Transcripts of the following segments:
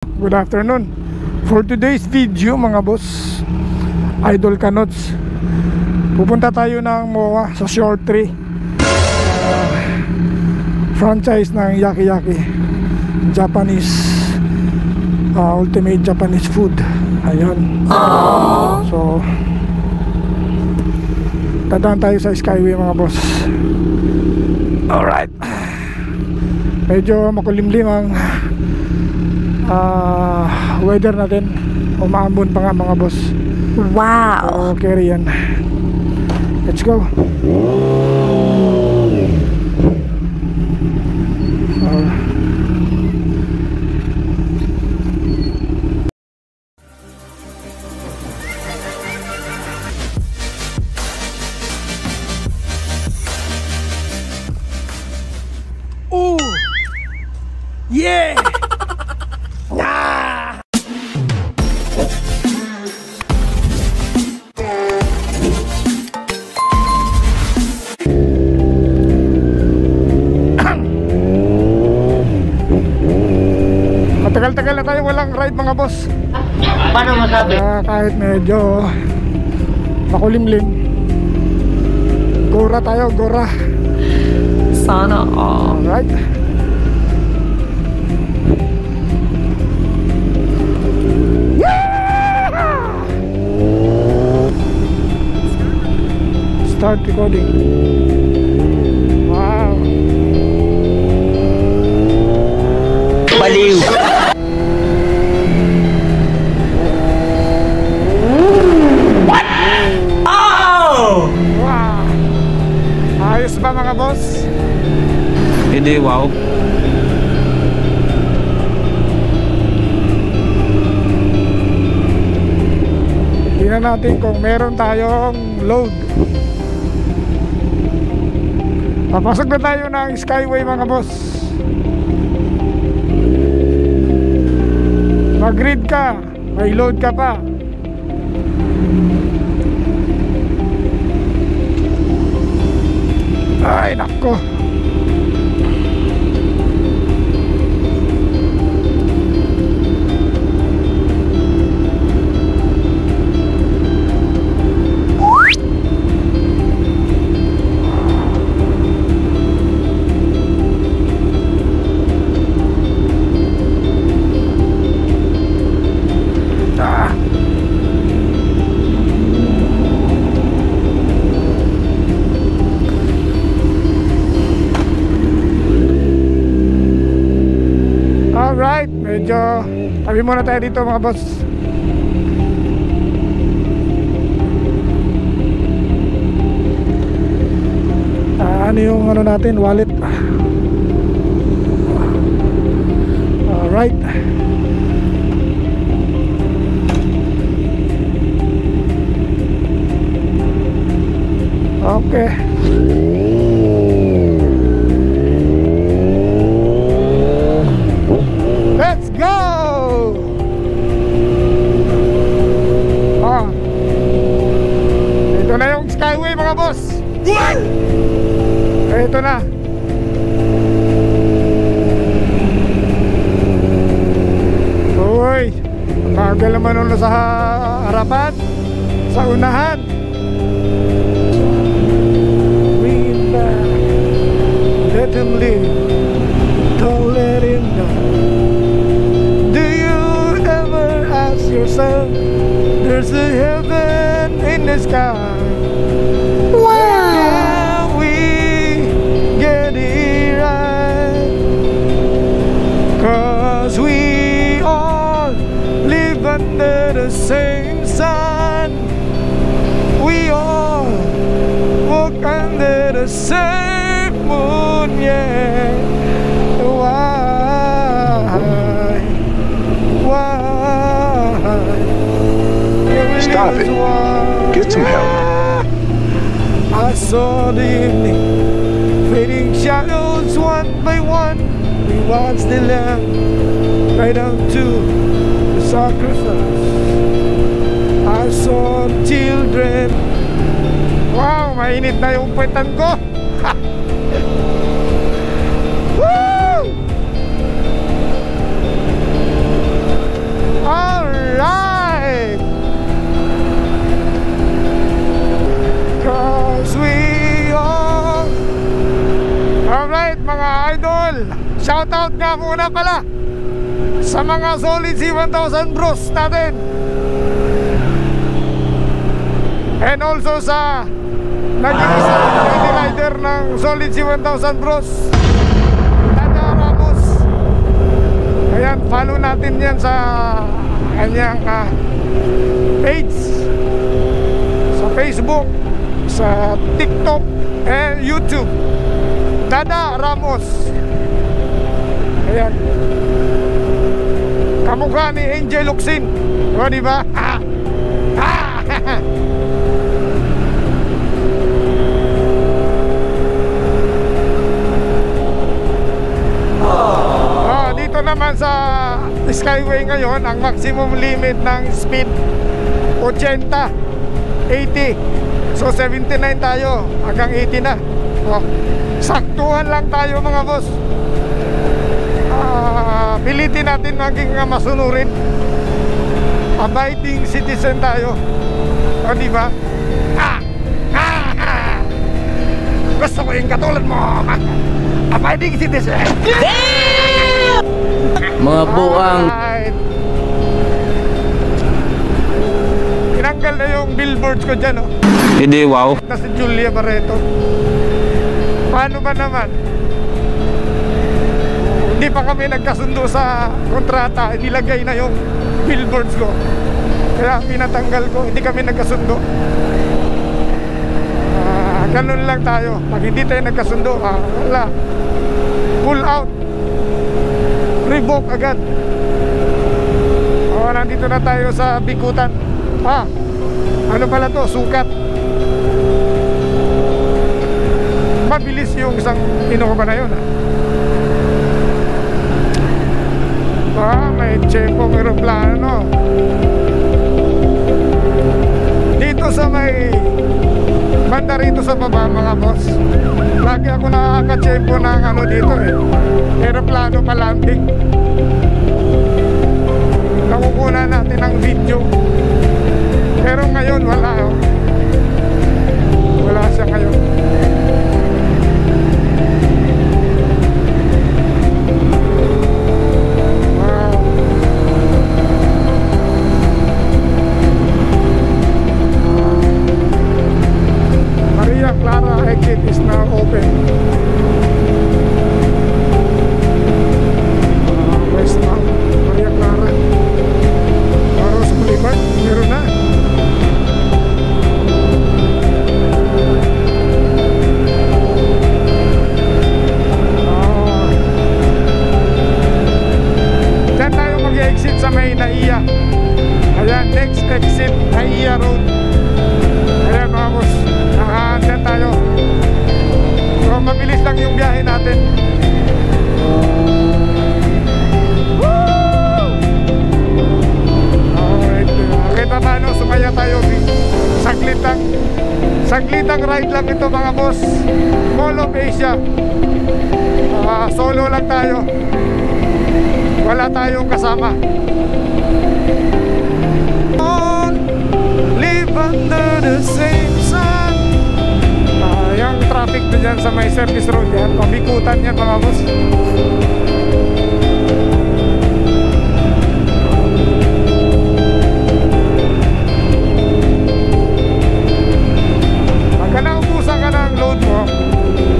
Good afternoon. For today's video mga boss, Idol Kanots, pupunta tayo ng MOA sa Short Tree, franchise ng Yaki Yaki, Japanese, ultimate Japanese food. Ayan. So dadaan tayo sa Skyway mga boss. Alright. Medyo makulimlim ang weather natin. Umaambon pa nga mga boss. Wow. So carry yan. Let's go. Oh yeah. Yeah. Matagal-tagal na tayo walang ride mga boss. Paano masabi? Kahit medyo makulimlim, gora tayo, gora. Sana all. Alright. Start recording. Wow. Baliw. What? Oh! Wow. Ayos ba mga boss? Hindi, wow. Tingnan natin kung meron tayong load. Papasok na tayo ng Skyway mga boss. Mag-read ka, may load ka pa. Ay nako. Alright, medyo tabi muna tayo dito mga boss. Ano yung ano natin, wallet. Alright. Okay. Let's go! Ito na yung Skyway mga boss. Ito na. Uy, bagal naman nung sa harapan, sa unahan. Let him live, don't let him die. Do you ever ask yourself, there's a heaven in the sky? Wow. Can we get it right? 'Cause we all live under the same sun. We all walk under the same moon, yeah. Stop it. Get some help. I saw the evening fading shadows one by one. We watched the lamb right up to the sacrifice. I saw children. Wow, mainit na yung puwetan ko. Woo! nga muna pala sa mga solid C1000 bros natin, and also sa naging isang ready rider ng solid C1000 bros, Dada Ramos. Ayan, follow natin yan sa kanyang page sa Facebook, sa TikTok and YouTube, Dada Ramos. Ayan, kamukha ni Angel Locsin, o diba? Dito naman sa Skyway ngayon, ang maximum limit ng speed 80, 80. So 79 tayo, hanggang 80 na. Saktuhan lang tayo mga boss. Pilitin natin maging masunurin. Abiding citizen tayo, o diba? Gusto ko yung katulad mo, abiding citizen. Mga buang. Tinanggal na yung billboards ko dyan, oh. Hindi, wow. Na si Julia Barreto. Paano ba naman? Hindi pa kami nagkasundo sa kontrata, nilagay na yung billboards ko, kaya pinatanggal ko. Hindi kami nagkasundo. Ganun lang tayo. Pag hindi tayo nagkasundo, wala, pull out, revoke agad. Nandito na tayo sa Bikutan. Ano pala to? Sukat. Mabilis yung isang Innova na yun, may tsempong aeroplano dito sa may banda rito sa baba mga boss. Lagi ako nakakatsempo ng ano dito aeroplano pa landing. Nakukuha natin ng video, pero ngayon wala, wala siya ngayon. Maria Clara exit is now open. Westbound Maria Clara, Rose Boulevard, meron na. Diyan tayo mag-exit sa may Naiya. Ayan, next exit Naiya Road. Ayan mga boss, diyan tayo. So mabilis lang yung biyahe natin. Kahit paano, sumaya tayo. Saglitang ride lang ito mga boss. Mall of Asia. Solo lang tayo, wala tayong kasama. Live under the same sun. Yung traffic na dyan sa may service road yan, pabikutan yan mga boss. Pagka naubusan ka ng load mo,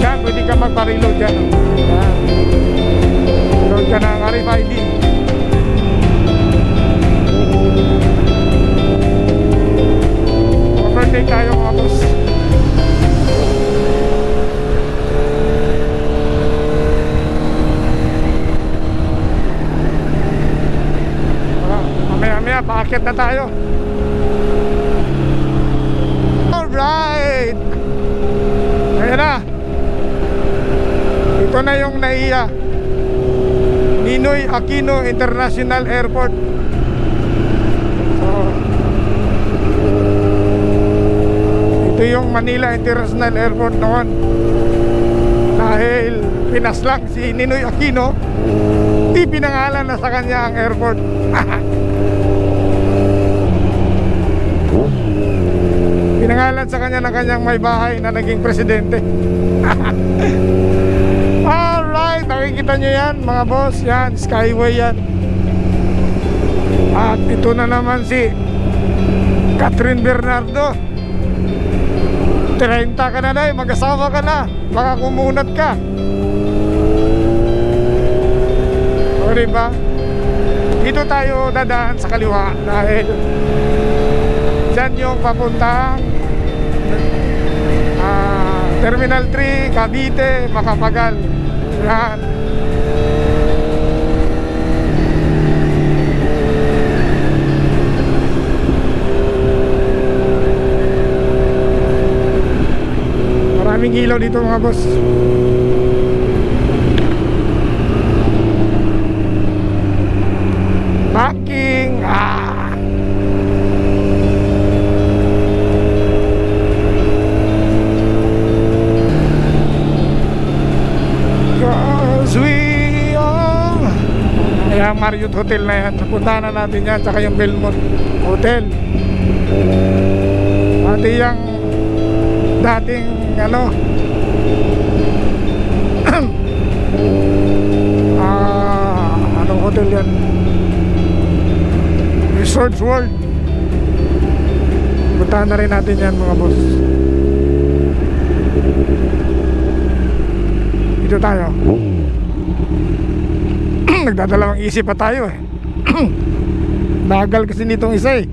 yan, pwede ka magpa-reload yan. Load ka ng RFID. Overtake tayo mga boss. Mamaya paakit na tayo. Alright, ayan na. Ito na yung Naiya Ninoy Aquino International Airport. Ito yung Manila International Airport noon. Dahil pinaslang si Ninoy Aquino, ipinangalan na sa kanya ang airport. Pinangalan sa kanya ng kanyang may bahay na naging presidente. Alright, makikita nyo yan mga boss. Yan, Skyway yan. At ito na naman si Catherine Bernardo. 30 ka na na, mag-asawa ka na. Baka kumunat ka. O diba? Dito tayo dadaan sa kaliwa dahil dyan yung papuntang Terminal 3, Cavite, Macapagal. Yan. Maraming ilaw dito mga boss. Parking. Cause we are. Ayan, Marriott Hotel na yan. Napuntahan na natin yan. Tsaka yung Belmont Hotel. Pati yung dating ano anong hotel yan? Resorts World. Puntahan na rin natin yan mga boss. Dito tayo. Nagdadalawang isip pa tayo eh. Bagal kasi nitong isa eh.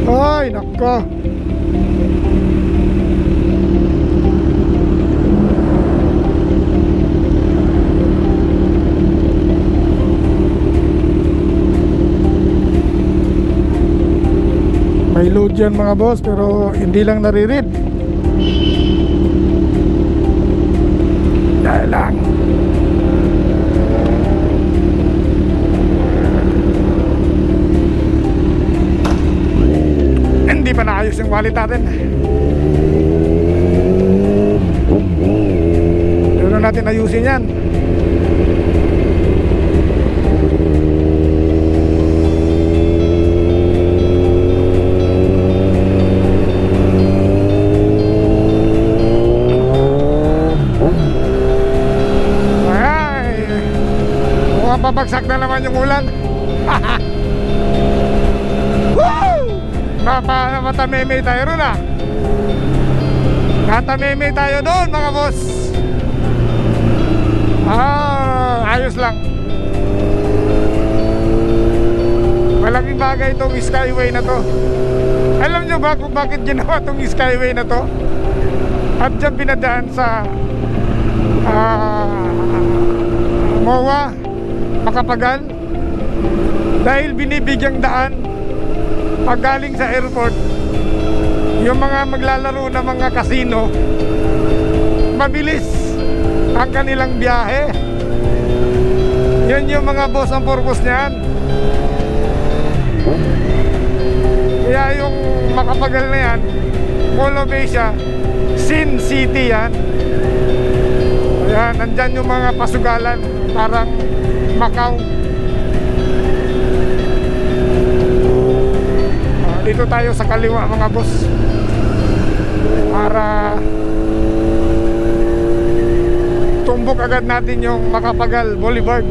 Ay, nako. May load yan mga boss, pero hindi lang nare-read. Dahil lang. Hindi pa naayos yung wallet natin. Doon natin ayusin yan. Babagsak na naman yung ulan. Woo! Matameme tayo ron ah. Matameme tayo doon mga boss. Ayos lang. Malaking bagay itong Skyway na to. Alam nyo ba kung bakit ginawa itong Skyway na to? At dyan pinadaan sa MOA Macapagal, dahil binibigyang daan pag galing sa airport yung mga maglalaro na mga casino, mabilis ang kanilang biyahe. Yun yung mga boss ang purpose niyan. Kaya yung Macapagal na yan, Mall of Asia, Sin City yan. Ayan, nandyan yung mga pasugalan, parang Macau. Dito tayo sa kaliwa mga boss, para tumbok agad natin yung Macapagal Boulevard.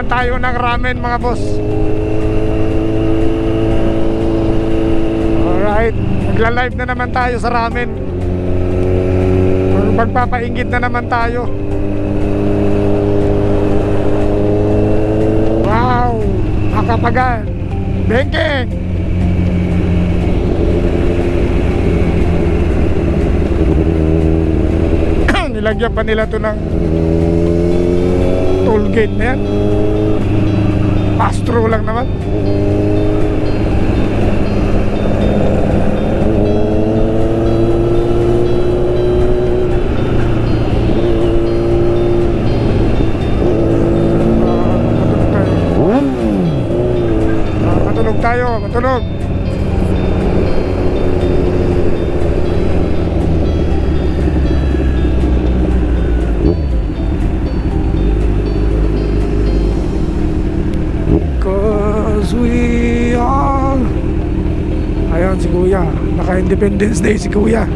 Tayo ng ramen mga boss. Alright, magla-live na naman tayo sa ramen. Magpapainggit na naman tayo. Wow, Macapagal Bengkeng. Nilagyan pa nila to ng toll gate na yan. Pass-through lang naman. Kuya, naka-Independence Day si Kuya.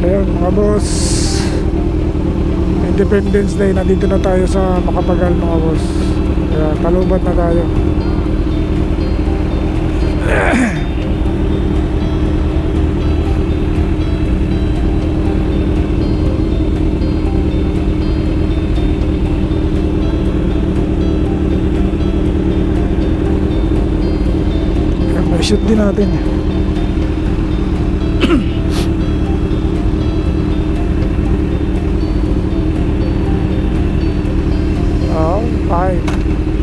Ayun mga boss, Independence Day, nandito na tayo sa Macapagal mga boss. Kaya talubat na tayo. Kaya may shoot din natin. Oh, 5,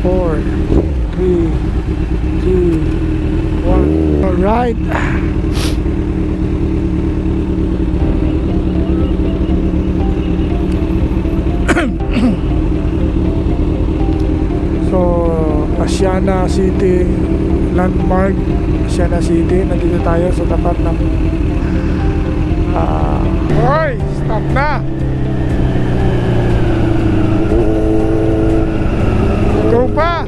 4, 3, 2, 1. Alright. So, Asiana City landmark, Asiana City. Nandito tayo sa tapat ng Hoy! Stop na! Go pa!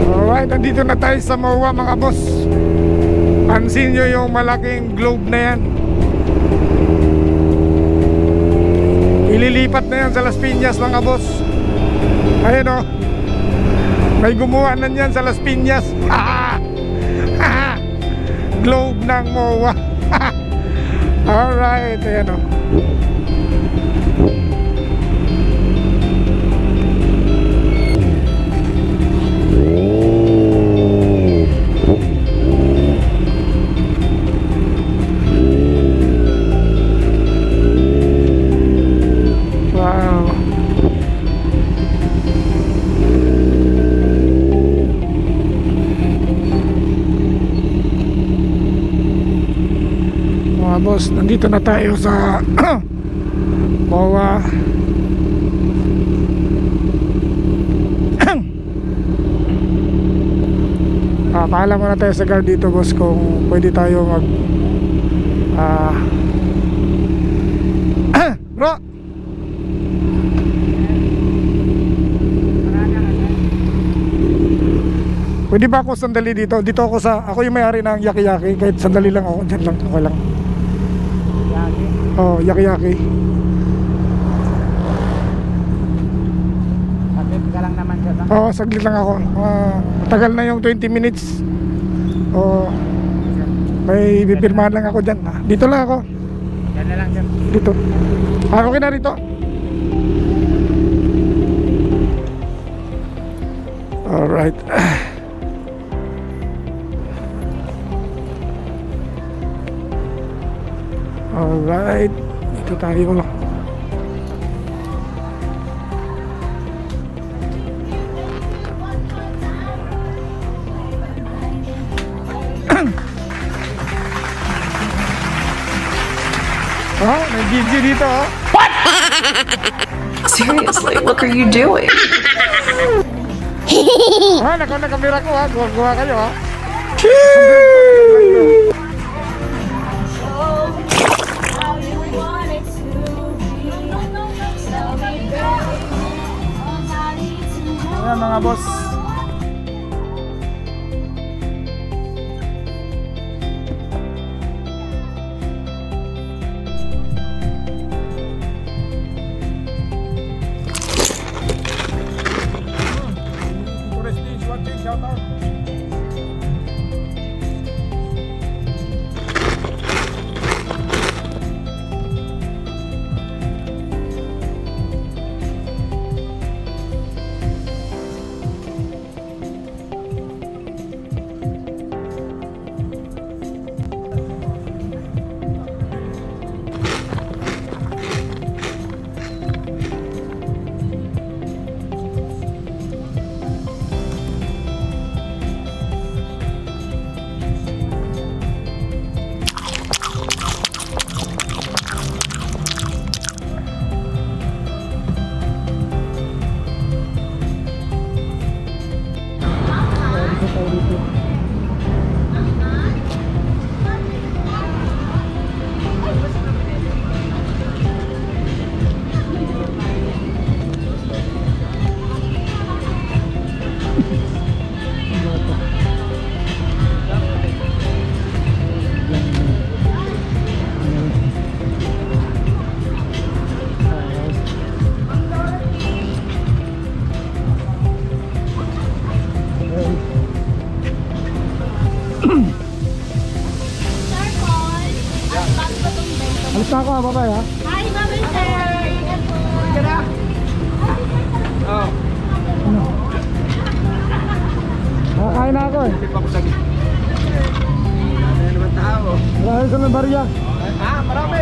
Alright, nandito na tayo sa MOA mga boss. Pansin nyo yung malaking globe na yan. Ililipat na yan sa Las Piñas mga boss. Ayun o, may gumawa na yan sa Las Piñas. Globe ng MOA. Alright, ayan o. Wow. Mga boss, nandito na tayo sa MOA. Paalam muna tayo sa guard dito boss kung pwede tayo mag bro, pwede ba ako sandali dito? Dito ako ako yung may-ari ng Yaki-Yaki. Kahit sandali lang ako, dyan lang, okay lang. Oh, Yaki-Yaki. Saglit ka lang naman siya. Oo, saglit lang ako. Matagal na yung 20 minutes. Oo, may pipirmahan lang ako dyan. Dito lang ako. Yan na lang siya. Dito. Okay na rito. Alright. Alright. Dito tayo. Oh, may video dito oh. Seriously, what are you doing? Naka-camera ko ha. Gawa kayo ha. Ayan mga boss. Shout out. Alis na ako ha, bye-bye ha. Hi, Mami Sir! Nakakain na ako eh. Marami sa may barya. Marami.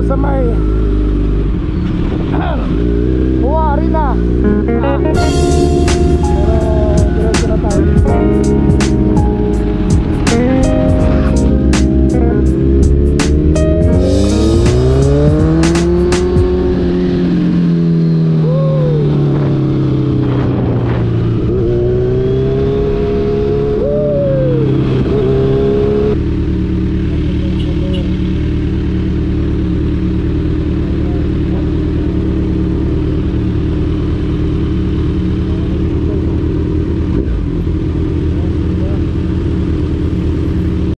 Sa may